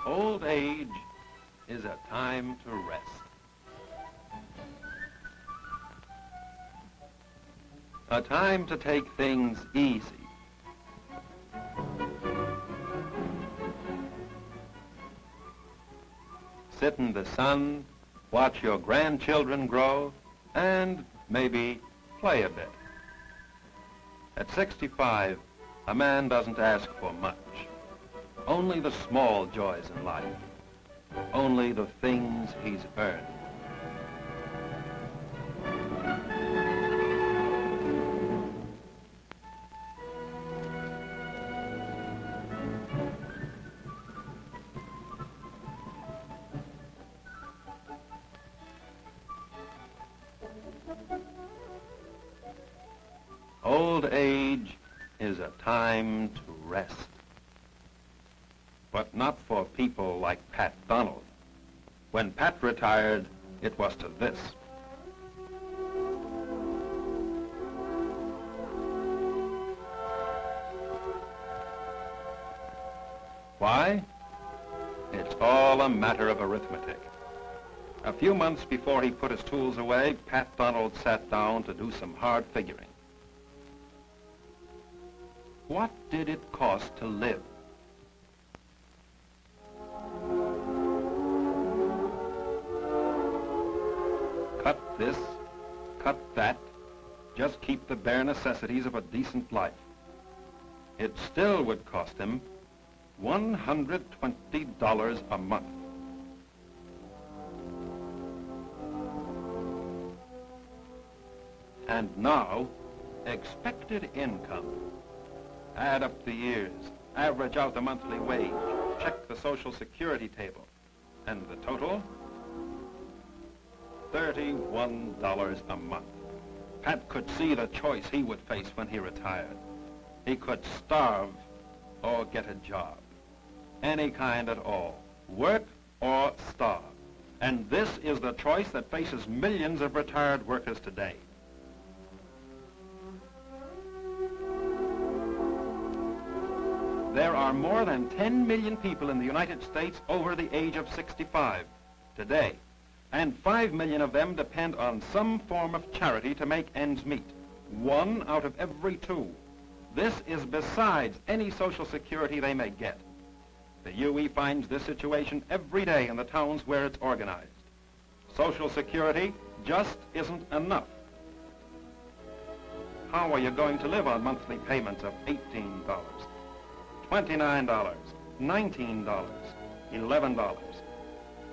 Old age is a time to rest. A time to take things easy. Sit in the sun, watch your grandchildren grow, and maybe play a bit. At 65, a man doesn't ask for much. Only the small joys in life. Only the things he's earned. Old age is a time to rest. But not for people like Pat Donald. When Pat retired, it was to this. Why? It's all a matter of arithmetic. A few months before he put his tools away, Pat Donald sat down to do some hard figuring. What did it cost to live? Cut this, cut that, just keep the bare necessities of a decent life. It still would cost him $120 a month. And now, expected income. Add up the years, average out the monthly wage, check the Social Security table, and the total? $31 a month. Pat could see the choice he would face when he retired. He could starve or get a job. Any kind at all. Work or starve. And this is the choice that faces millions of retired workers today. There are more than 10 million people in the United States over the age of 65 today, and 5 million of them depend on some form of charity to make ends meet. 1 out of every 2. This is besides any Social Security they may get. The UE finds this situation every day in the towns where it's organized. Social Security just isn't enough. How are you going to live on monthly payments of $18? $29, $19, $11.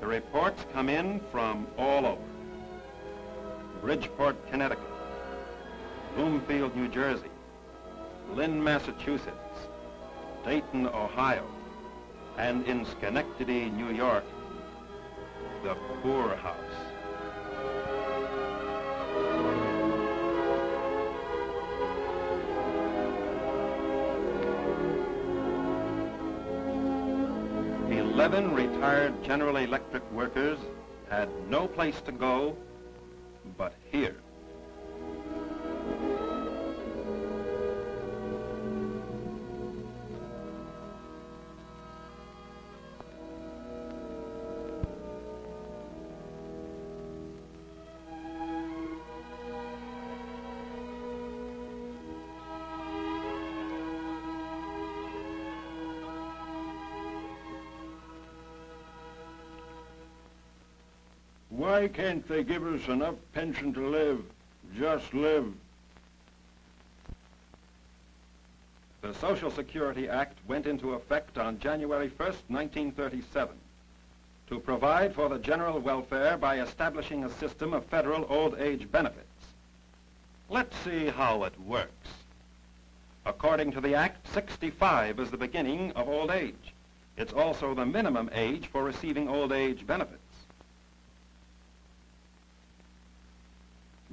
The reports come in from all over. Bridgeport, Connecticut, Bloomfield, New Jersey, Lynn, Massachusetts, Dayton, Ohio, and in Schenectady, New York, the poorhouse. Eleven retired General Electric workers had no place to go but here. Why can't they give us enough pension to live? Just live. The Social Security Act went into effect on January 1st, 1937, to provide for the general welfare by establishing a system of federal old age benefits. Let's see how it works. According to the Act, 65 is the beginning of old age. It's also the minimum age for receiving old age benefits.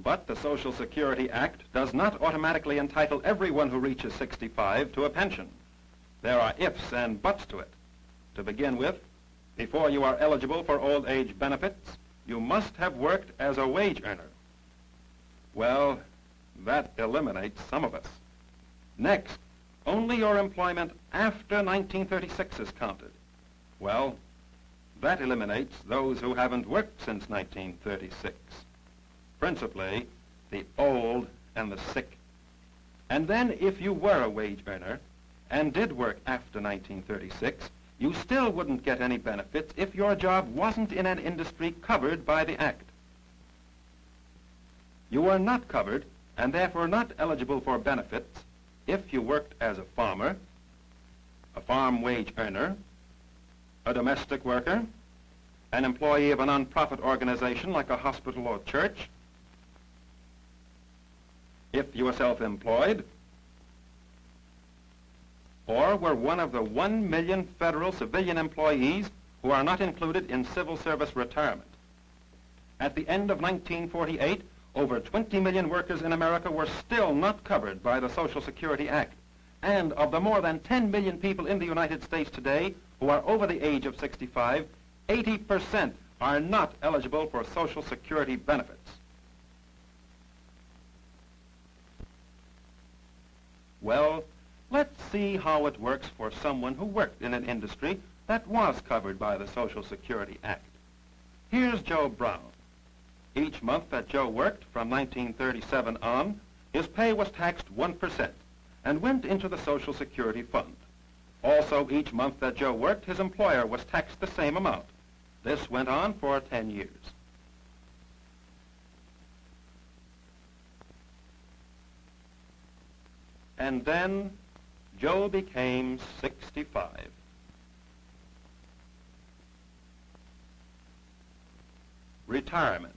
But the Social Security Act does not automatically entitle everyone who reaches 65 to a pension. There are ifs and buts to it. To begin with, before you are eligible for old age benefits, you must have worked as a wage earner. Well, that eliminates some of us. Next, only your employment after 1936 is counted. Well, That eliminates those who haven't worked since 1936, principally the old and the sick. And then if you were a wage earner and did work after 1936, you still wouldn't get any benefits if your job wasn't in an industry covered by the Act. You were not covered and therefore not eligible for benefits if you worked as a farmer, a farm wage earner, a domestic worker, an employee of a non-profit organization like a hospital or church, if you were self-employed, or were one of the 1 million federal civilian employees who are not included in civil service retirement. At the end of 1948, over 20 million workers in America were still not covered by the Social Security Act. And of the more than 10 million people in the United States today who are over the age of 65, 80% are not eligible for Social Security benefits. Well, let's see how it works for someone who worked in an industry that was covered by the Social Security Act. Here's Joe Brown. Each month that Joe worked from 1937 on, his pay was taxed 1% and went into the Social Security Fund. Also, each month that Joe worked, his employer was taxed the same amount. This went on for 10 years. And then Joe became 65. Retirement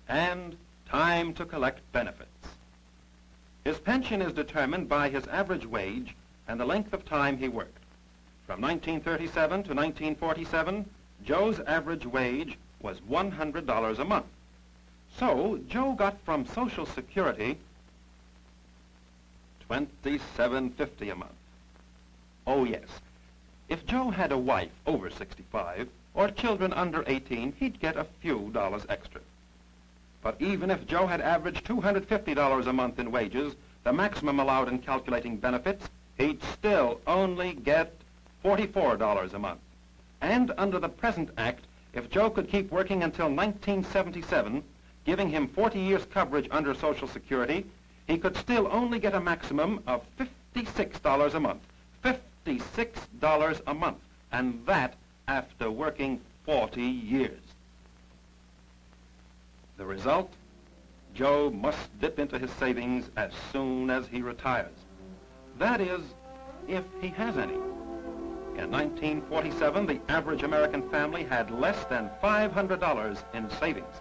and time to collect benefits. His pension is determined by his average wage and the length of time he worked. From 1937 to 1947, Joe's average wage was $100 a month. So Joe got from Social Security $27.50 a month. Oh yes, if Joe had a wife over 65 or children under 18, he'd get a few dollars extra. But even if Joe had averaged $250 a month in wages, the maximum allowed in calculating benefits, he'd still only get $44 a month. And under the present act, if Joe could keep working until 1977, giving him 40 years coverage under Social Security, he could still only get a maximum of $56 a month. $56 a month, and that after working 40 years. The result? Joe must dip into his savings as soon as he retires. That is, if he has any. In 1947, the average American family had less than $500 in savings.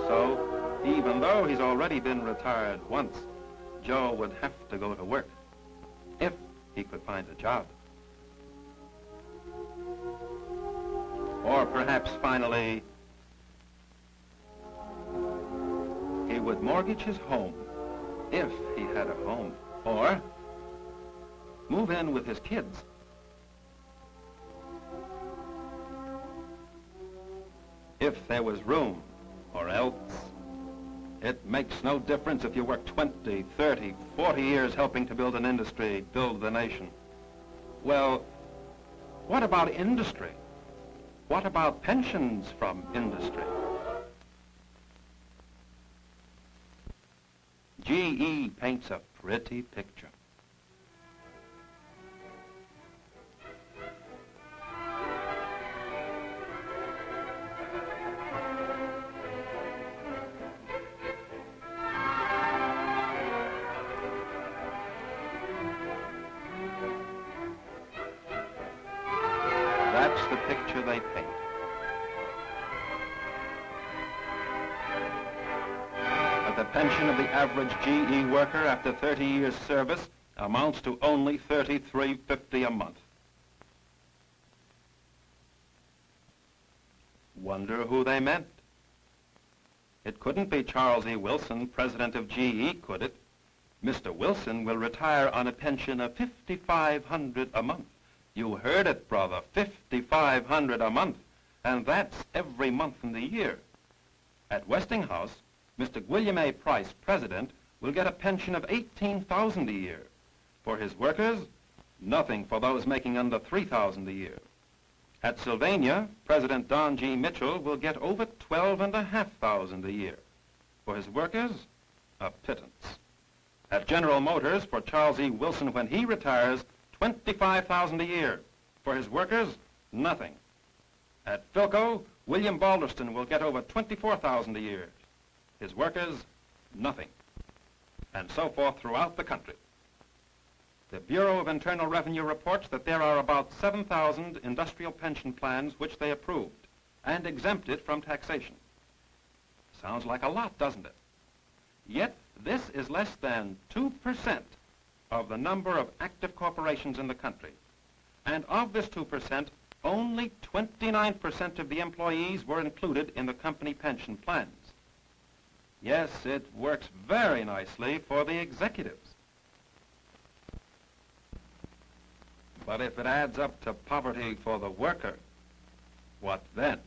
So, even though he's already been retired once, Joe would have to go to work, if he could find a job. Or perhaps finally, he would mortgage his home, if he had a home, or move in with his kids. If there was room, or else. It makes no difference if you work 20, 30, 40 years helping to build an industry, build the nation. Well, what about industry? What about pensions from industry? GE paints a pretty picture. That's the picture they paint. But the pension of the average GE worker after 30 years' service amounts to only $33.50 a month. Wonder who they meant? It couldn't be Charles E. Wilson, president of GE, could it? Mr. Wilson will retire on a pension of $5,500 a month. You heard it, brother, $5,500 a month, and that's every month in the year. At Westinghouse, Mr. William A. Price, president, will get a pension of $18,000 a year. For his workers, Nothing for those making under $3,000 a year. At Sylvania, President Don G. Mitchell will get over $12,500 a year. For his workers, a pittance. At General Motors, for Charles E. Wilson when he retires, $25,000 a year. For his workers, nothing. At Philco, William Balderston will get over $24,000 a year. His workers, nothing. And so forth throughout the country. The Bureau of Internal Revenue reports that there are about 7,000 industrial pension plans which they approved and exempted from taxation. Sounds like a lot, doesn't it? Yet this is less than 2% of the number of active corporations in the country. And of this 2%, only 29% of the employees were included in the company pension plans. Yes, it works very nicely for the executives. But if it adds up to poverty for the worker, what then?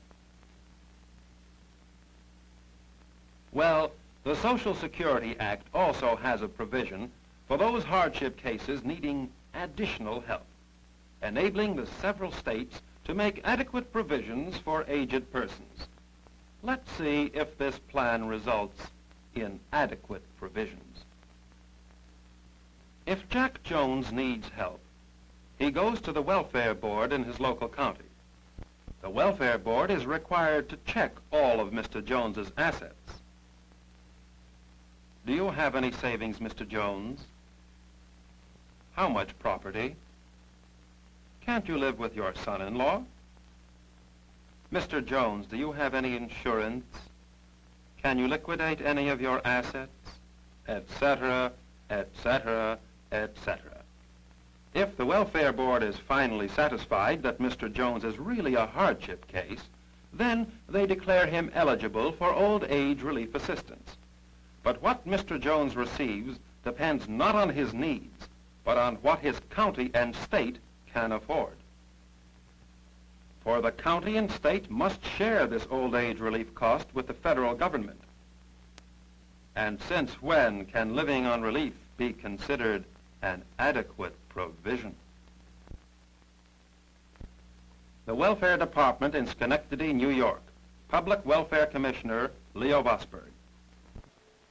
Well, the Social Security Act also has a provision for those hardship cases needing additional help, enabling the several states to make adequate provisions for aged persons. Let's see if this plan results in adequate provisions. If Jack Jones needs help, he goes to the welfare board in his local county. The welfare board is required to check all of Mr. Jones's assets. Do you have any savings, Mr. Jones? How much property? Can't you live with your son-in-law? Mr. Jones, do you have any insurance? Can you liquidate any of your assets? Etc., etc., etc. If the welfare board is finally satisfied that Mr. Jones is really a hardship case, then they declare him eligible for old age relief assistance. But what Mr. Jones receives depends not on his needs, but on what his county and state can afford. For the county and state must share this old age relief cost with the federal government. And since when can living on relief be considered an adequate provision? The Welfare Department in Schenectady, New York. Public Welfare Commissioner Leo Vosberg.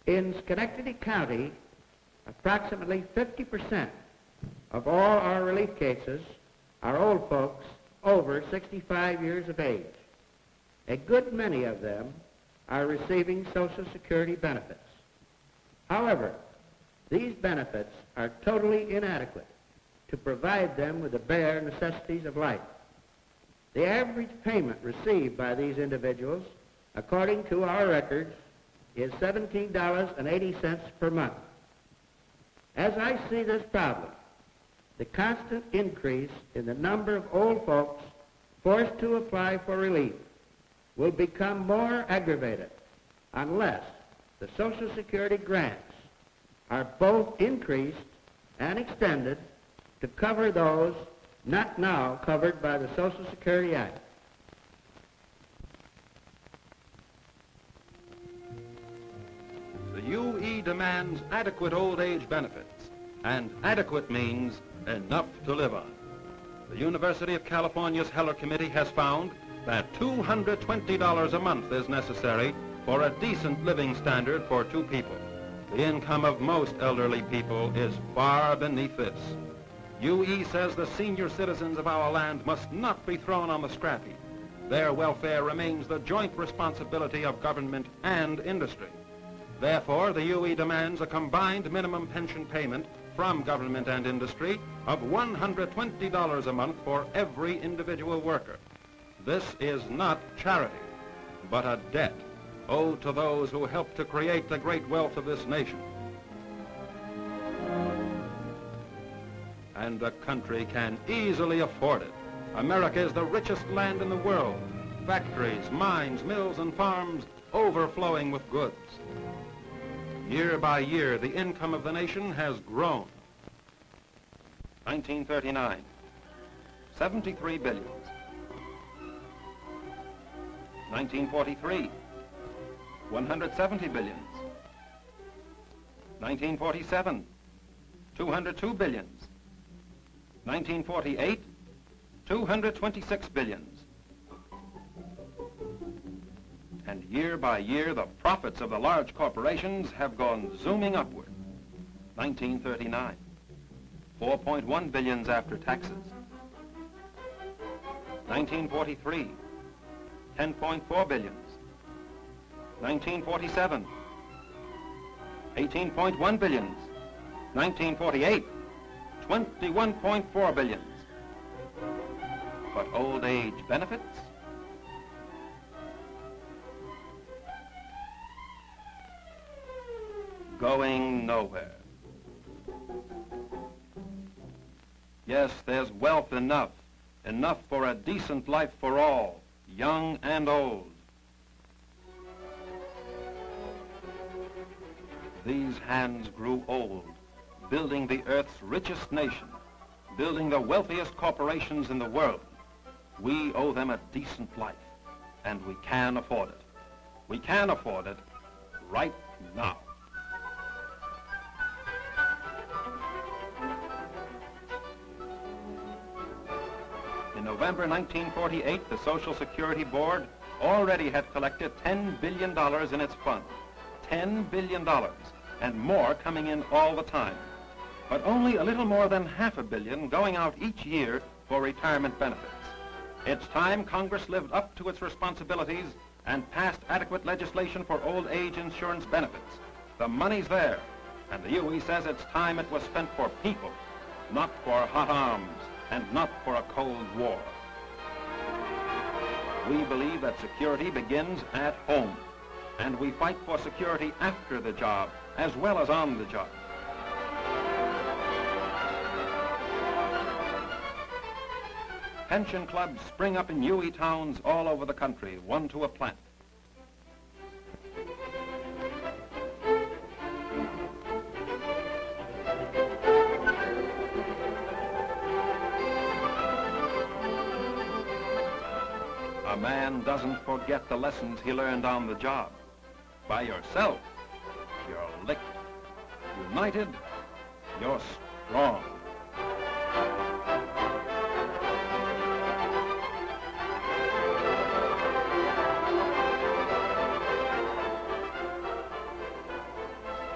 In Schenectady County, approximately 50% of all our relief cases are old folks over 65 years of age. A good many of them are receiving Social Security benefits. However, these benefits are totally inadequate to provide them with the bare necessities of life. The average payment received by these individuals, according to our records, is $17.80 per month. As I see this problem, the constant increase in the number of old folks forced to apply for relief will become more aggravated unless the Social Security grants are both increased and extended to cover those not now covered by the Social Security Act. The UE demands adequate old age benefits, and adequate means enough to live on. The University of California's Heller Committee has found that $220 a month is necessary for a decent living standard for two people. The income of most elderly people is far beneath this. UE says the senior citizens of our land must not be thrown on the scrap heap. Their welfare remains the joint responsibility of government and industry. Therefore, the UE demands a combined minimum pension payment from government and industry of $120 a month for every individual worker. This is not charity, but a debt owed to those who helped to create the great wealth of this nation. And the country can easily afford it. America is the richest land in the world. Factories, mines, mills, and farms overflowing with goods. Year by year, the income of the nation has grown. 1939, 73 billions. 1943, 170 billions. 1947, 202 billions. 1948, 226 billions. And year by year, the profits of the large corporations have gone zooming upward. 1939, 4.1 billions after taxes. 1943, 10.4 billions. 1947, 18.1 billions. 1948, 21.4 billions. But old age benefits? Going nowhere. Yes, there's wealth enough for a decent life for all, young and old. These hands grew old, building the earth's richest nation, building the wealthiest corporations in the world. We owe them a decent life, and we can afford it. We can afford it right now. In November 1948, the Social Security Board already had collected $10 billion in its fund. $10 billion, and more coming in all the time. But only a little more than $500 million going out each year for retirement benefits. It's time Congress lived up to its responsibilities and passed adequate legislation for old age insurance benefits. The money's there, and the UE says it's time it was spent for people, not for hot arms and not for a Cold War. We believe that security begins at home, and we fight for security after the job as well as on the job. Pension clubs spring up in UE towns all over the country, one to a plant. A man doesn't forget the lessons he learned on the job. By yourself, you're licked. United, you're strong.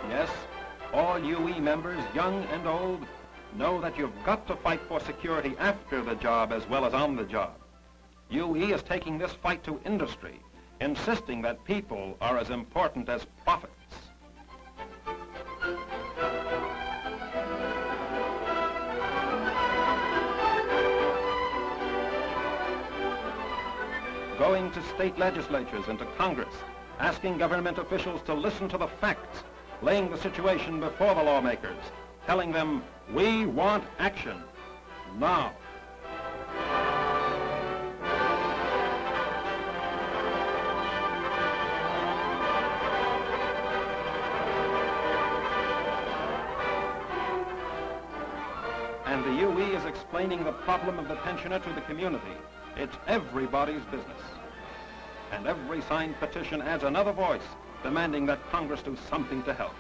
Yes, all UE members, young and old, know that you've got to fight for security after the job as well as on the job. UE is taking this fight to industry, insisting that people are as important as profits. Going to state legislatures and to Congress, asking government officials to listen to the facts, laying the situation before the lawmakers, telling them, we want action, now. And the UE is explaining the problem of the pensioner to the community. It's everybody's business. And every signed petition adds another voice, demanding that Congress do something to help.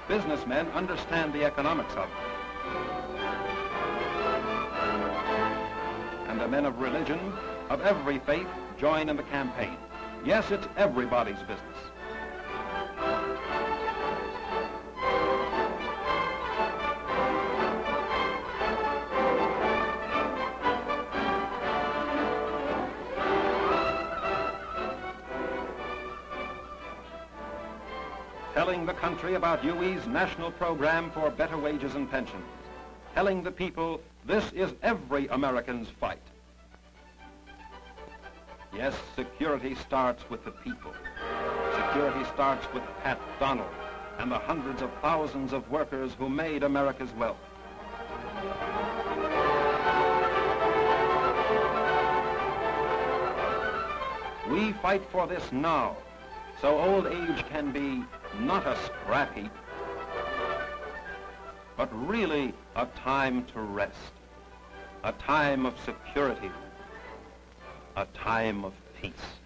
Businessmen understand the economics of it. And the men of religion, of every faith, join in the campaign. Yes, it's everybody's business. Telling the country about UE's national program for better wages and pensions. Telling the people this is every American's fight. Yes, security starts with the people. Security starts with Pat Donald and the hundreds of thousands of workers who made America's wealth. We fight for this now, so old age can be not a scrap heap, but really a time to rest, a time of security, a time of peace.